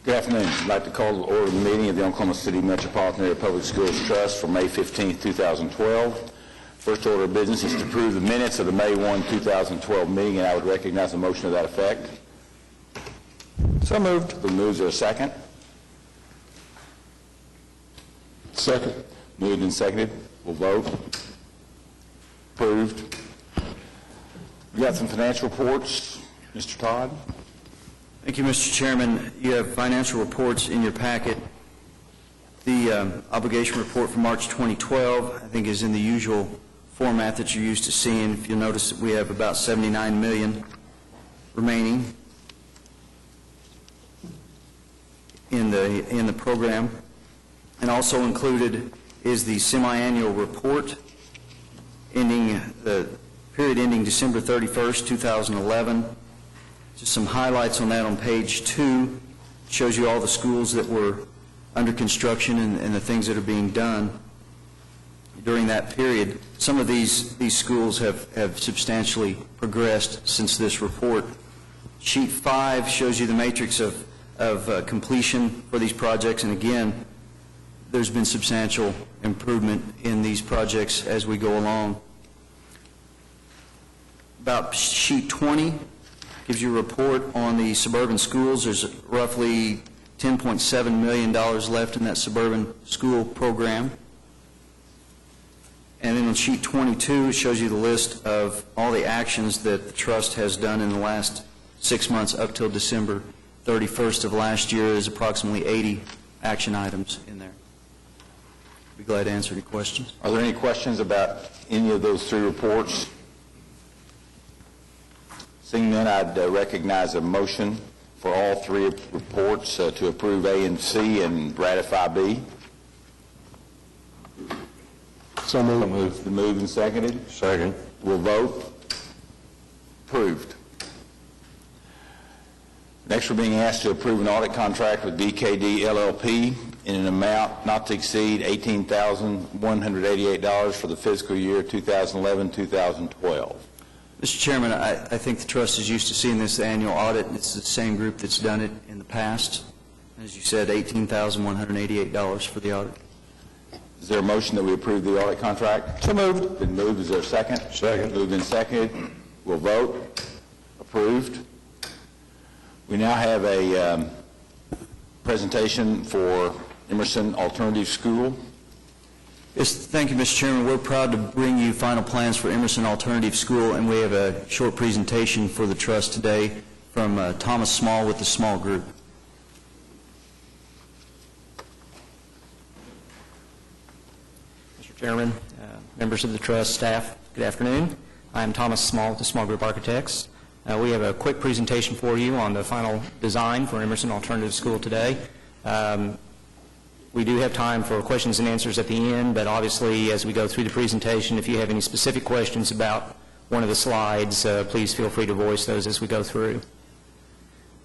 Good afternoon. I'd like to call to order the meeting of the Oklahoma City Metropolitan Area Public Schools Trust for May 15, 2012. First order of business is to approve the minutes of the May 1, 2012 meeting, and I would recognize a motion to that effect. So moved. Who moves? There a second? Second. Moved and seconded. We'll vote. Approved. We got some financial reports. Mr. Todd? Thank you, Mr. Chairman. You have financial reports in your packet. The obligation report for March 2012, I think, is in the usual format that you're used to seeing. If you'll notice that we have about $79 million remaining in the program. And also included is the semi-annual report ending the period ending December 31st, 2011. Just some highlights on that on page 2. Shows you all the schools that were under construction and the things that are being done during that period. Some of these schools have substantially progressed since this report. Sheet 5 shows you the matrix of completion for these projects, and again, there's been substantial improvement in these projects as we go along. About sheet 20 gives you a report on the suburban schools. There's roughly $10.7 million left in that suburban school program. And then on sheet 22, it shows you the list of all the actions that the trust has done in the last 6 months up till December 31st of last year. There's approximately 80 action items in there. I'd be glad to answer any questions. Are there any questions about any of those three reports? Seeing none, I'd recognize a motion for all three reports to approve A and C and ratify B. So moved. The moved and seconded. Second. We'll vote. Approved. Next, we're being asked to approve an audit contract with DKD LLP in an amount not to exceed $18,188 for the fiscal year 2011-2012. Mr. Chairman, I think the trust is used to seeing this annual audit. It's the same group that's done it in the past. As you said, $18,188 for the audit. Is there a motion that we approve the audit contract? So moved. Been moved. Is there a second? Second. Moved and seconded. We'll vote. Approved. We now have a presentation for Emerson Alternative School. Yes, thank you, Mr. Chairman. We're proud to bring you final plans for Emerson Alternative School, and we have a short presentation for the trust today from Thomas Small with the Small Group. Mr. Chairman, members of the trust, staff, good afternoon. I am Thomas Small with the Small Group Architects. We have a quick presentation for you on the final design for Emerson Alternative School today. We do have time for questions and answers at the end, but obviously as we go through the presentation, if you have any specific questions about one of the slides, please feel free to voice those as we go through.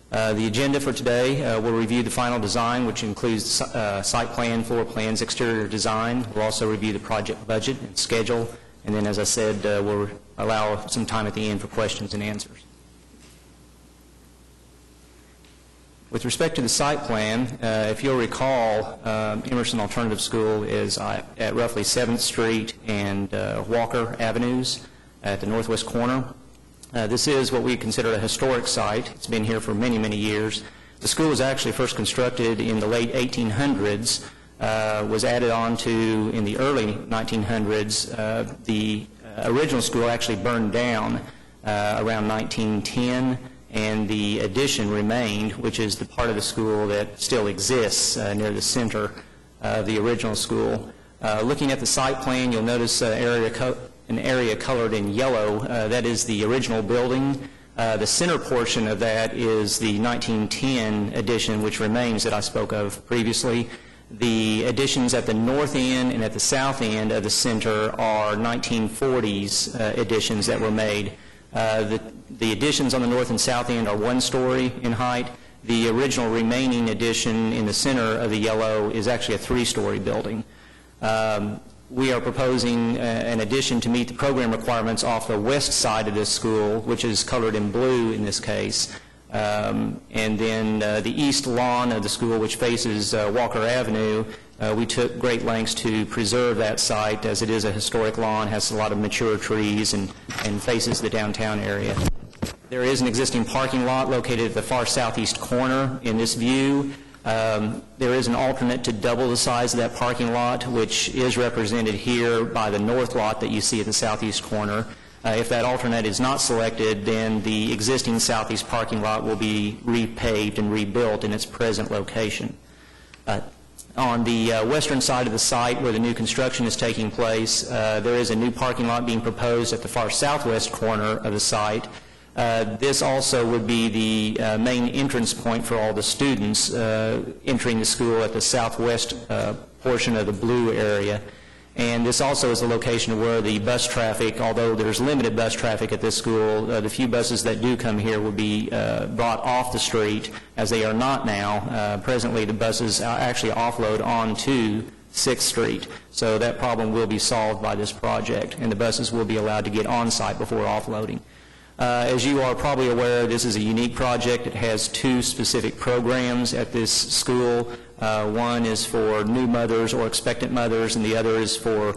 The agenda for today, we'll review the final design, which includes site plan, floor plans, exterior design. We'll also review the project budget and schedule, and then, as I said, we'll allow some time at the end for questions and answers. With respect to the site plan, if you'll recall, Emerson Alternative School is at roughly 7th Street and Walker Avenues at the northwest corner. This is what we consider a historic site. It's been here for many, many years. The school was actually first constructed in the late 1800s, was added on to in the early 1900s. The original school actually burned down around 1910. And the addition remained, which is the part of the school that still exists near the center of the original school. Looking at the site plan, you'll notice an area colored in yellow. That is the original building. The center portion of that is the 1910 addition, which remains, that I spoke of previously. The additions at the north end and at the south end of the center are 1940s additions that were made. The additions on the north and south end are 1 story in height. The original remaining addition in the center of the yellow is actually a 3-story building. We are proposing an addition to meet the program requirements off the west side of this school, which is colored in blue in this case. And then the east lawn of the school, which faces Walker Avenue, we took great lengths to preserve that site, as it is a historic lawn, has a lot of mature trees, and faces the downtown area. There is an existing parking lot located at the far southeast corner in this view. There is an alternate to double the size of that parking lot, which is represented here by the north lot that you see at the southeast corner. If that alternate is not selected, then the existing southeast parking lot will be repaved and rebuilt in its present location. On the western side of the site, where the new construction is taking place, there is a new parking lot being proposed at the far southwest corner of the site. This also would be the main entrance point for all the students entering the school at the southwest portion of the blue area. And this also is the location where the bus traffic, although there's limited bus traffic at this school, the few buses that do come here will be brought off the street, as they are not now. Presently, the buses actually offload onto 6th Street. So that problem will be solved by this project, and the buses will be allowed to get on site before offloading. As you are probably aware, this is a unique project. It has two specific programs at this school. One is for new mothers or expectant mothers, and the other is for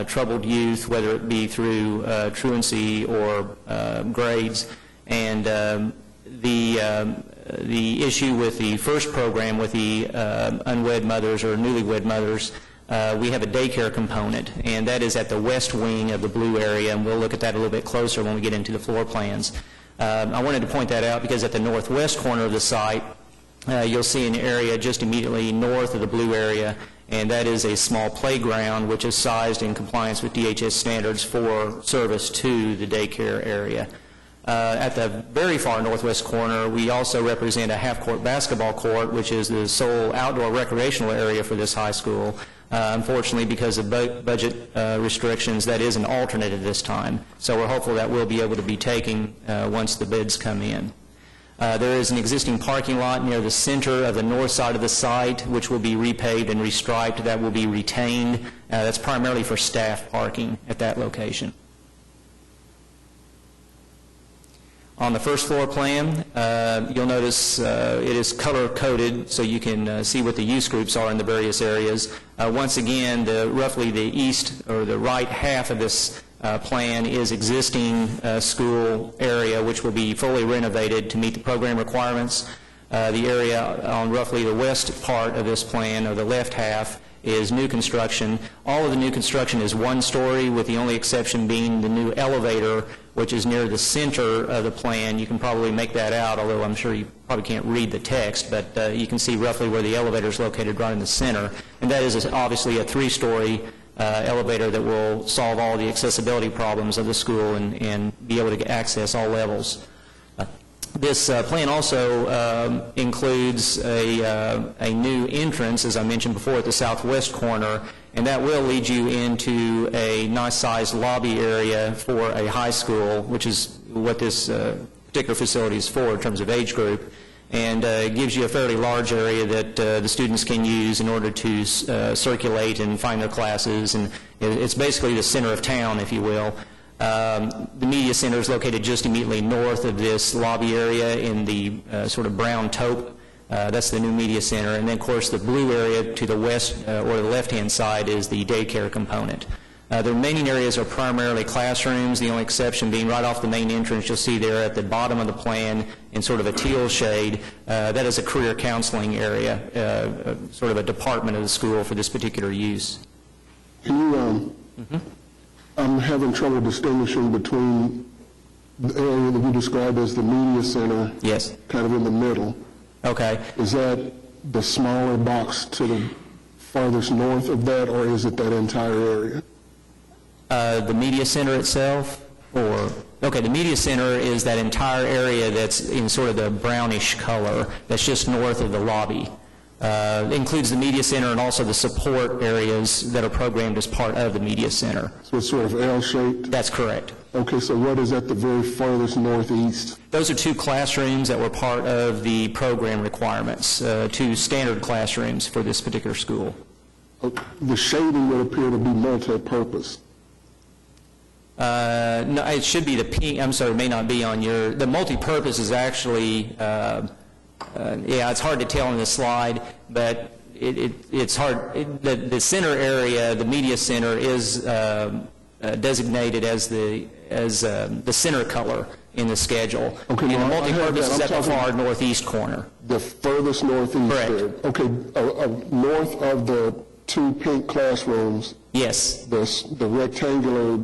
troubled youth, whether it be through truancy or grades. And the issue with the first program with the unwed mothers or newlywed mothers, we have a daycare component, and that is at the west wing of the blue area, and we'll look at that a little bit closer when we get into the floor plans. I wanted to point that out because at the northwest corner of the site, you'll see an area just immediately north of the blue area, and that is a small playground which is sized in compliance with DHS standards for service to the daycare area. At the very far northwest corner, we also represent a half-court basketball court, which is the sole outdoor recreational area for this high school. Unfortunately, because of budget restrictions, that is an alternate at this time. So we're hopeful that we'll be able to be taking once the bids come in. There is an existing parking lot near the center of the north side of the site, which will be repaved and restriped. That will be retained. That's primarily for staff parking at that location. On the first floor plan, you'll notice it is color-coded so you can see what the use groups are in the various areas. Once again, roughly the east or the right half of this plan is existing school area, which will be fully renovated to meet the program requirements. The area on roughly the west part of this plan, or the left half, is new construction. All of the new construction is one story, with the only exception being the new elevator, which is near the center of the plan. You can probably make that out, although I'm sure you probably can't read the text, but you can see roughly where the elevator is located right in the center. And that is obviously a three-story elevator that will solve all the accessibility problems of the school and be able to access all levels. This plan also includes a new entrance, as I mentioned before, at the southwest corner, and that will lead you into a nice-sized lobby area for a high school, which is what this particular facility is for in terms of age group, and it gives you a fairly large area that the students can use in order to circulate and find their classes, and it's basically the center of town, if you will. The media center is located just immediately north of this lobby area in the sort of brown taupe. That's the new media center. And then, of course, the blue area to the west or the left-hand side is the daycare component. The remaining areas are primarily classrooms, the only exception being right off the main entrance. You'll see there at the bottom of the plan in sort of a teal shade. That is a career counseling area, sort of a department of the school for this particular use. Can you, I'm having trouble distinguishing between the area that you described as the media center. Yes. Kind of in the middle. Okay. Is that the smaller box to the farthest north of that, or is it that entire area? The media center itself, or, okay, the media center is that entire area that's in sort of the brownish color that's just north of the lobby. It includes the media center and also the support areas that are programmed as part of the media center. So it's sort of L-shaped? That's correct. Okay, so what is at the very farthest northeast? Those are two classrooms that were part of the program requirements, two standard classrooms for this particular school. The shading would appear to be multi-purpose. No, it should be the pink, I'm sorry, it may not be on your, the multi-purpose is actually, yeah, it's hard to tell on this slide, but it's hard, the center area, the media center is designated as the center color in the schedule. Okay, and the no, I heard multi-purpose that. is I'm at the talking- far northeast corner. The furthest northeast Correct. there. Okay, north of the two pink classrooms, Yes, the rectangular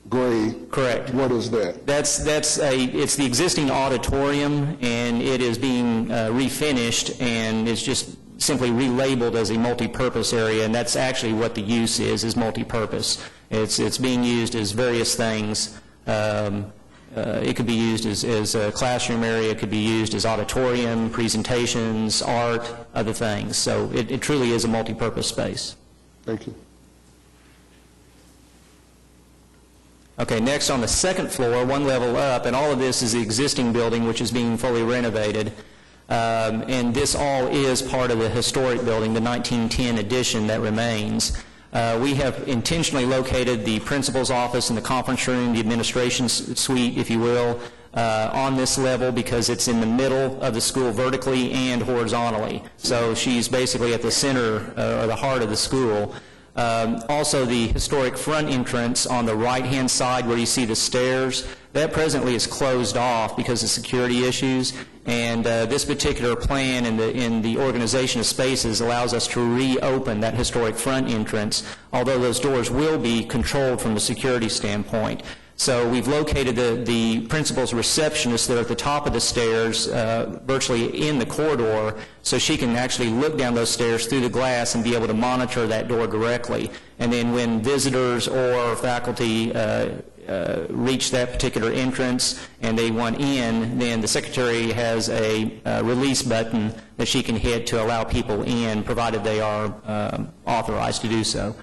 gray. correct. What is that? It's the existing auditorium, and it is being refinished, and it's just simply relabeled as a multi-purpose area, and that's actually what the use is multi-purpose. It's being used as various things. It could be used as a classroom area, it could be used as auditorium, presentations, art, other things. So it truly is a multi-purpose space. Thank you. Okay, next on the second floor, one level up, and all of this is the existing building which is being fully renovated. And this all is part of the historic building, the 1910 addition that remains. We have intentionally located the principal's office and the conference room, the administration suite, if you will, on this level because it's in the middle of the school vertically and horizontally. So she's basically at the center or the heart of the school. Also, the historic front entrance on the right-hand side where you see the stairs, that presently is closed off because of security issues, and this particular plan in the organization of spaces allows us to reopen that historic front entrance, although those doors will be controlled from a security standpoint. So we've located the principal's receptionist there at the top of the stairs, virtually in the corridor, so she can actually look down those stairs through the glass and be able to monitor that door directly. And then when visitors or faculty reach that particular entrance and they want in, then the secretary has a release button that she can hit to allow people in, provided they are authorized to do so.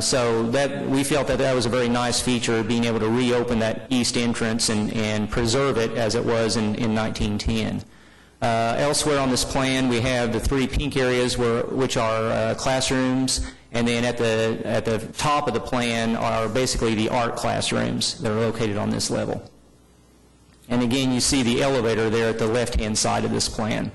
So that we felt that was a very nice feature, being able to reopen that east entrance and preserve it as it was in 1910. Elsewhere on this plan, we have the three pink areas which are classrooms, and then at the top of the plan are basically the art classrooms that are located on this level. And again, you see the elevator there at the left-hand side of this plan.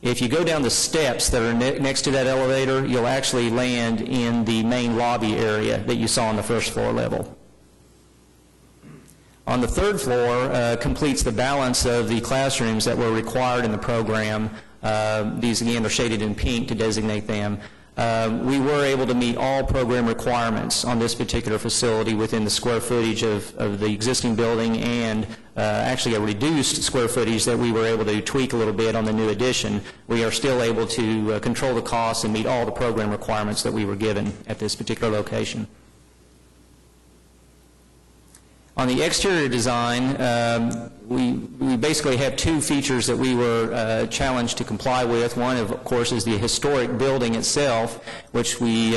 If you go down the steps that are next to that elevator, you'll actually land in the main lobby area that you saw on the first floor level. On the third floor completes the balance of the classrooms that were required in the program. These, again, are shaded in pink to designate them. We were able to meet all program requirements on this particular facility within the square footage of the existing building and actually a reduced square footage that we were able to tweak a little bit on the new addition. We are still able to control the costs and meet all the program requirements that we were given at this particular location. On the exterior design, we basically have two features that we were challenged to comply with. One, of course, is the historic building itself, which we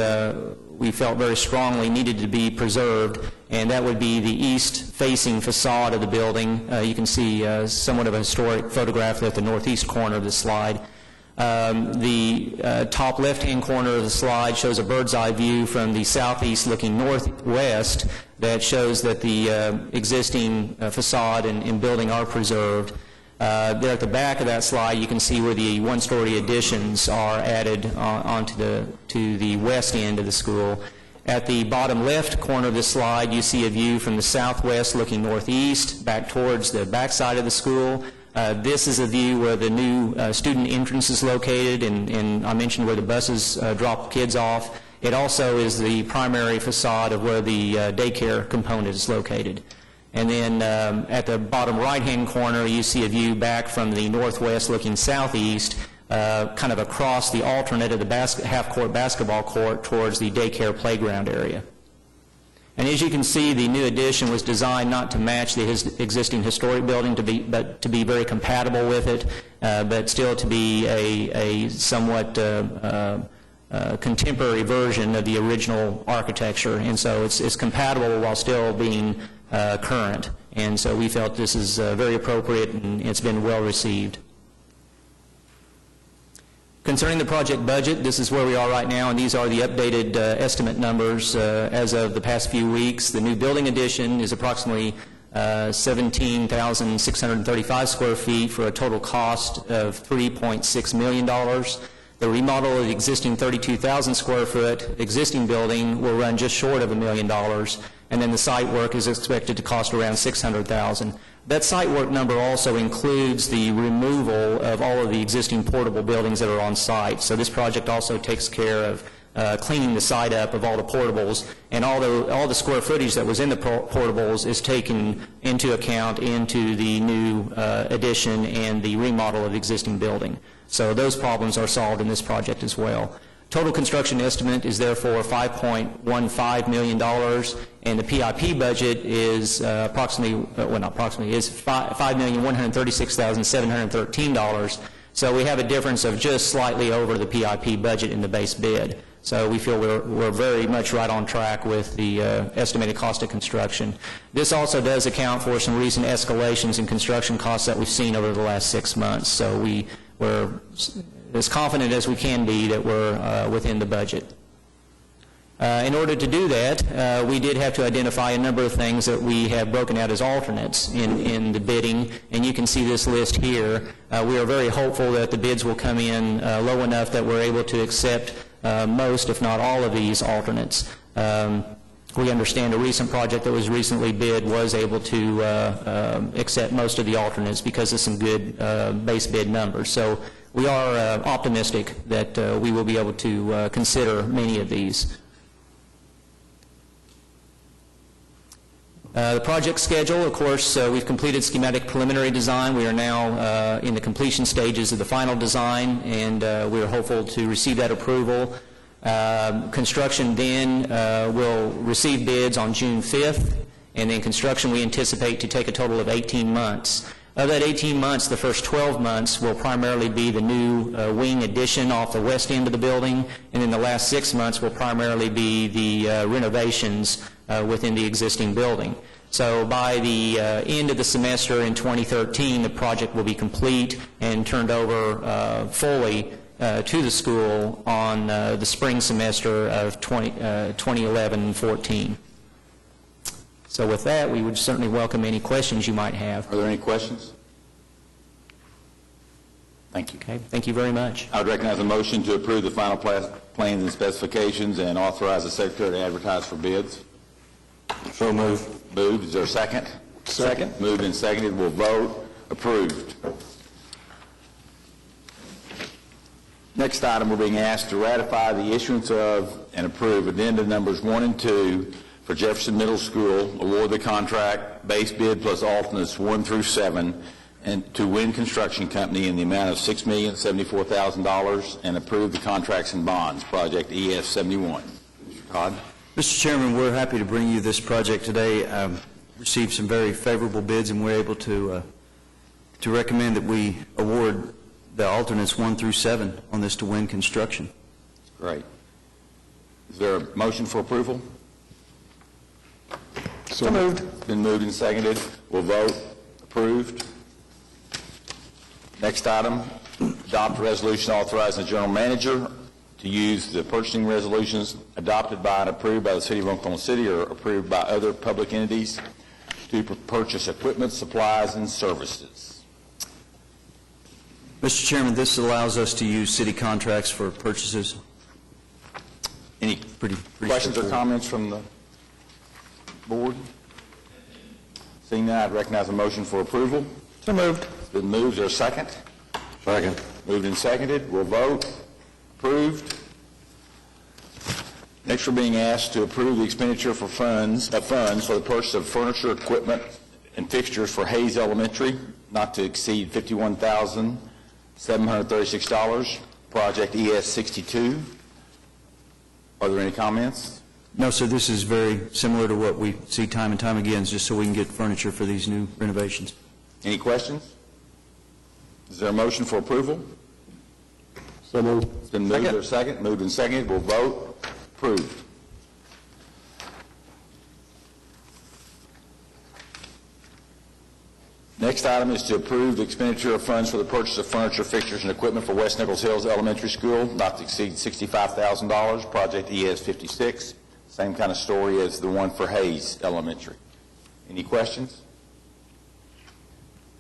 felt very strongly needed to be preserved, and that would be the east-facing facade of the building. You can see somewhat of a historic photograph at the northeast corner of the slide. The top left-hand corner of the slide shows a bird's-eye view from the southeast looking northwest that shows that the existing facade and building are preserved. There at the back of that slide, you can see where the one-story additions are added onto the west end of the school. At the bottom left corner of the slide, you see a view from the southwest looking northeast back towards the backside of the school. This is a view where the new student entrance is located, and I mentioned where the buses drop kids off. It also is the primary facade of where the daycare component is located. And then at the bottom right-hand corner, you see a view back from the northwest looking southeast, kind of across the alternate of the half-court basketball court towards the daycare playground area. And as you can see, the new addition was designed not to match the existing historic building, but to be very compatible with it, but still to be a somewhat contemporary version of the original architecture. And so it's compatible while still being current. And so we felt this is very appropriate, and it's been well received. Concerning the project budget, this is where we are right now, and these are the updated estimate numbers as of the past few weeks. The new building addition is approximately 17,635 square feet for a total cost of $3.6 million. The remodel of the existing 32,000 square foot existing building will run just short of $1 million, and then the site work is expected to cost around $600,000. That site work number also includes the removal of all of the existing portable buildings that are on site. So this project also takes care of cleaning the site up of all the portables, and all the square footage that was in the portables is taken into account into the new addition and the remodel of the existing building. So those problems are solved in this project as well. Total construction estimate is therefore $5.15 million, and the PIP budget is $5,136,713. So we have a difference of just slightly over the PIP budget in the base bid. So we feel we're very much right on track with the estimated cost of construction. This also does account for some recent escalations in construction costs that we've seen over the last 6 months. So we're as confident as we can be that we're within the budget. In order to do that, we did have to identify a number of things that we have broken out as alternates in the bidding, and you can see this list here. We are very hopeful that the bids will come in low enough that we're able to accept most, if not all, of these alternates. We understand a recent project that was recently bid was able to accept most of the alternates because of some good base bid numbers. So we are optimistic that we will be able to consider many of these. The project schedule, of course, we've completed schematic preliminary design. We are now in the completion stages of the final design, and we are hopeful to receive that approval. Construction then will receive bids on June 5th, and then construction we anticipate to take a total of 18 months. Of that 18 months, the first 12 months will primarily be the new wing addition off the west end of the building, and then the last 6 months will primarily be the renovations within the existing building. So by the end of the semester in 2013, the project will be complete and turned over fully to the school on the spring semester of 2011-14. So with that, we would certainly welcome any questions you might have. Are there any questions? Thank you. Okay, thank you very much. I would recognize a motion to approve the final plans and specifications and authorize the secretary to advertise for bids. So moved. Moved. Is there a second? Second. Moved and seconded. We'll vote. Approved. Next item, we're being asked to ratify the issuance of and approve addenda numbers 1 and 2 for Jefferson Middle School, award the contract, base bid plus alternates 1 through 7, and to Wynn Construction Company in the amount of $6,074,000, and approve the contracts and bonds, project ES 71. Mr. Todd? Mr. Chairman, we're happy to bring you this project today. Received some very favorable bids, and we're able to recommend that we award the alternates 1 through 7 on this to Wynn Construction. Great. Is there a motion for approval? So moved. It's been moved and seconded. We'll vote. Approved. Next item, adopt a resolution authorizing the general manager to use the purchasing resolutions adopted by and approved by the City of Oklahoma City or approved by other public entities to purchase equipment, supplies, and services. Mr. Chairman, this allows us to use city contracts for purchases. Any Pretty questions or straightforward. comments from the board? Seeing that, I'd recognize a motion for approval. So moved. It's been moved. Is there a second? Second. Moved and seconded. We'll vote. Approved. Next, we're being asked to approve the expenditure for funds for the purchase of furniture, equipment, and fixtures for Hayes Elementary, not to exceed $51,736. Project ES 62. Are there any comments? No, sir, this is very similar to what we see time and time again, just so we can get furniture for these new renovations. Any questions? Is there a motion for approval? So moved. It's been moved. Is there a second? Moved and seconded. We'll vote. Approved. Next item is to approve the expenditure of funds for the purchase of furniture, fixtures, and equipment for West Nichols Hills Elementary School, not to exceed $65,000, project ES 56. Same kind of story as the one for Hayes Elementary. Any questions?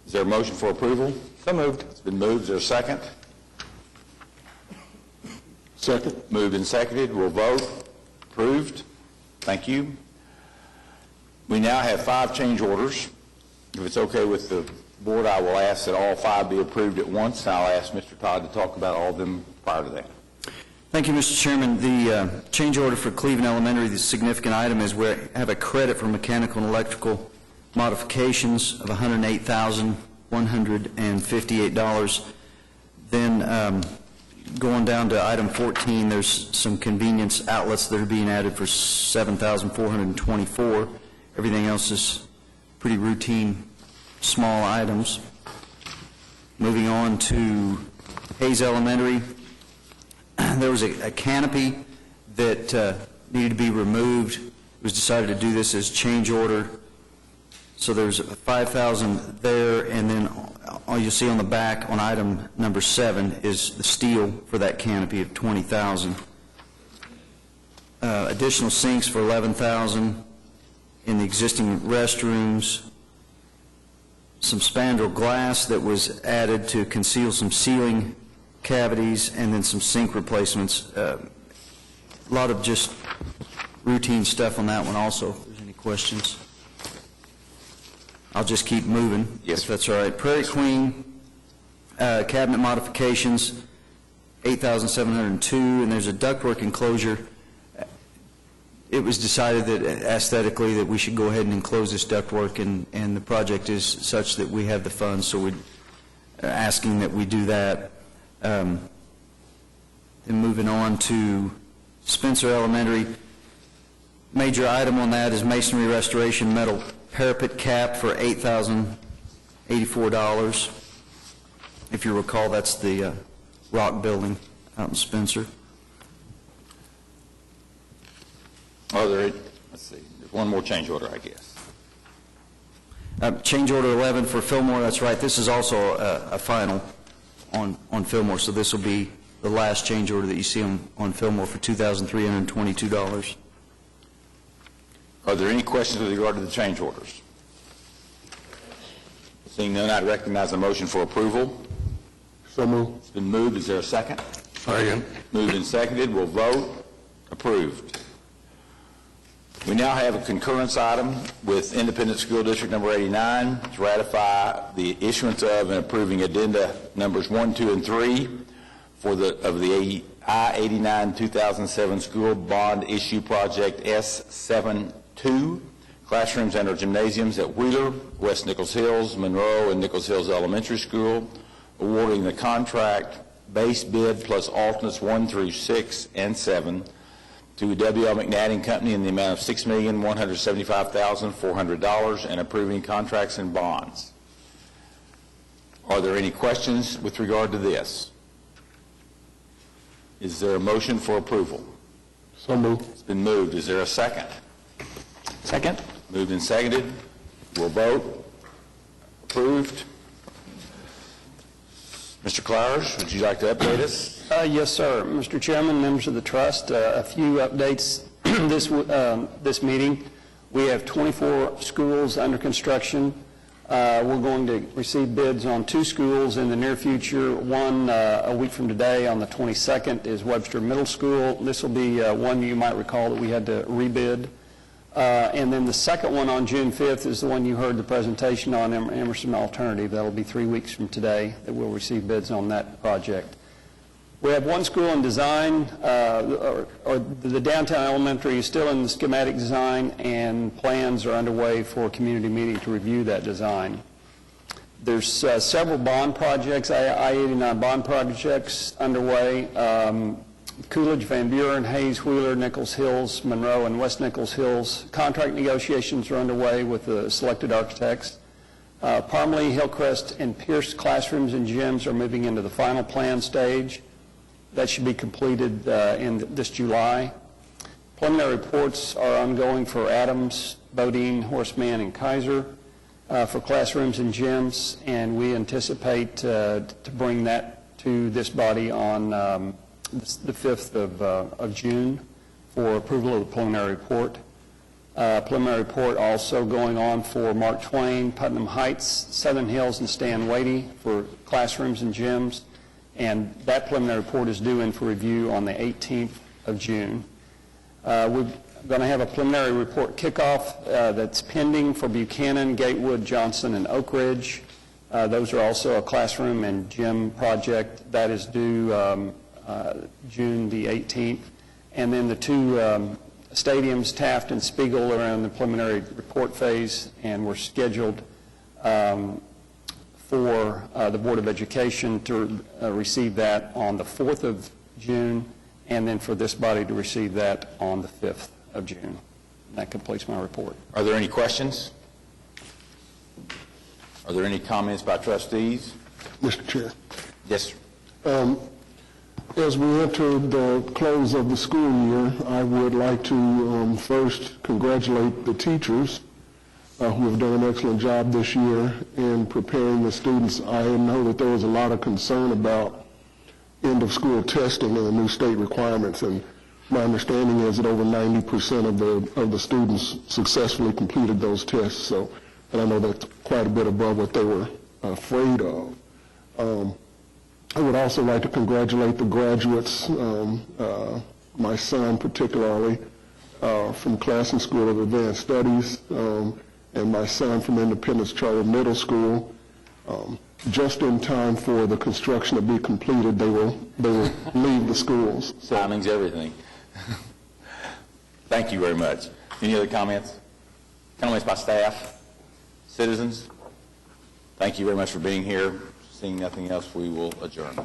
Is there a motion for approval? So moved. It's been moved. Is there a second? Second. Moved and seconded. We'll vote. Approved. Thank you. We now have 5 change orders. If it's okay with the board, I will ask that all 5 be approved at once. I'll ask Mr. Todd to talk about all of them prior to that. Thank you, Mr. Chairman. The change order for Cleveland Elementary, the significant item is we have a credit for mechanical and electrical modifications of $108,158. Then going down to item 14, there's some convenience outlets that are being added for $7,424. Everything else is pretty routine, small items. Moving on to Hayes Elementary, there was a canopy that needed to be removed. It was decided to do this as change order. So there's $5,000 there, and then all you'll see on the back on item number 7 is the steel for that canopy of $20,000. Additional sinks for $11,000 in the existing restrooms. Some spandrel glass that was added to conceal some ceiling cavities, and then some sink replacements. A lot of just routine stuff on that one also, if there's any questions. I'll just keep moving, Yes, if that's all right. Prairie Queen, cabinet modifications, $8,702, and there's a ductwork enclosure. It was decided that aesthetically that we should go ahead and enclose this ductwork, and the project is such that we have the funds, so we're asking that we do that. Then moving on to Spencer Elementary, major item on that is masonry restoration metal parapet cap for $8,084. If you recall, that's the rock building out in Spencer. Are there, let's see, there's one more change order, I guess. Change order 11 for Fillmore, that's right. This is also a final on Fillmore, so this will be the last change order that you see on Fillmore for $2,322. Are there any questions with regard to the change orders? Seeing none, I'd recognize a motion for approval. So moved. It's been moved. Is there a second? Second. Moved and seconded. We'll vote. Approved. We now have a concurrence item with Independent School District number 89 to ratify the issuance of and approving addenda numbers 1, 2, and 3 of the I-89 2007 school bond issue project S72, classrooms and or gymnasiums at Wheeler, West Nichols Hills, Monroe, and Nichols Hills Elementary School, awarding the contract base bid plus alternates 1 through 6 and 7 to W.L. McNabb & Company in the amount of $6,175,400 and approving contracts and bonds. Are there any questions with regard to this? Is there a motion for approval? So moved. It's been moved. Is there a second? Second. Moved and seconded. We'll vote. Approved. Mr. Clowers, would you like to update us? Yes, sir. Mr. Chairman, members of the trust, a few updates this meeting. We have 24 schools under construction. We're going to receive bids on 2 schools in the near future. One a week from today on the 22nd is Webster Middle School. This will be one you might recall that we had to rebid. And then the second one on June 5th is the one you heard the presentation on, Emerson Alternative. That will be 3 weeks from today that we'll receive bids on that project. We have one school in design, or the downtown elementary is still in the schematic design, and plans are underway for a community meeting to review that design. There's several bond projects, I-89 bond projects underway. Coolidge, Van Buren, Hayes, Wheeler, Nichols Hills, Monroe, and West Nichols Hills. Contract negotiations are underway with the selected architects. Parmley, Hillcrest, and Pierce classrooms and gyms are moving into the final plan stage. That should be completed in this July. Preliminary reports are ongoing for Adams, Bodine, Horseman, and Kaiser. for classrooms and gyms, and we anticipate to bring that to this body on the 5th of June for approval of the preliminary report. Preliminary report also going on for Mark Twain, Putnam Heights, Southern Hills, and Stan Wadey for classrooms and gyms, and that preliminary report is due in for review on the 18th of June. We're going to have a preliminary report kickoff that's pending for Buchanan, Gatewood, Johnson, and Oak Ridge. Those are also a classroom and gym project that is due June the 18th. And then the two stadiums, Taft and Spiegel, are in the preliminary report phase, and we're scheduled for the Board of Education to receive that on the 4th of June, and then for this body to receive that on the 5th of June. And that completes my report. Are there any questions? Are there any comments by trustees? Mr. Chair. Yes, sir. As we enter the close of the school year, I would like to first congratulate the teachers who have done an excellent job this year in preparing the students. I know that there was a lot of concern about end-of-school testing and the new state requiremements, and my understanding is that over 90% of the students successfully completed those tests. So, and I know that's quite a bit above what they were afraid of. I would also like to congratulate the graduates, my son particularly, from Classen School of Advanced Studies, and my son from Independence Charter Middle School. Just in time for the construction to be completed, they will leave the schools. Timing's everything. Thank you very much. Any other comments? Comments by staff? Citizens? Thank you very much for being here. Seeing nothing else, we will adjourn.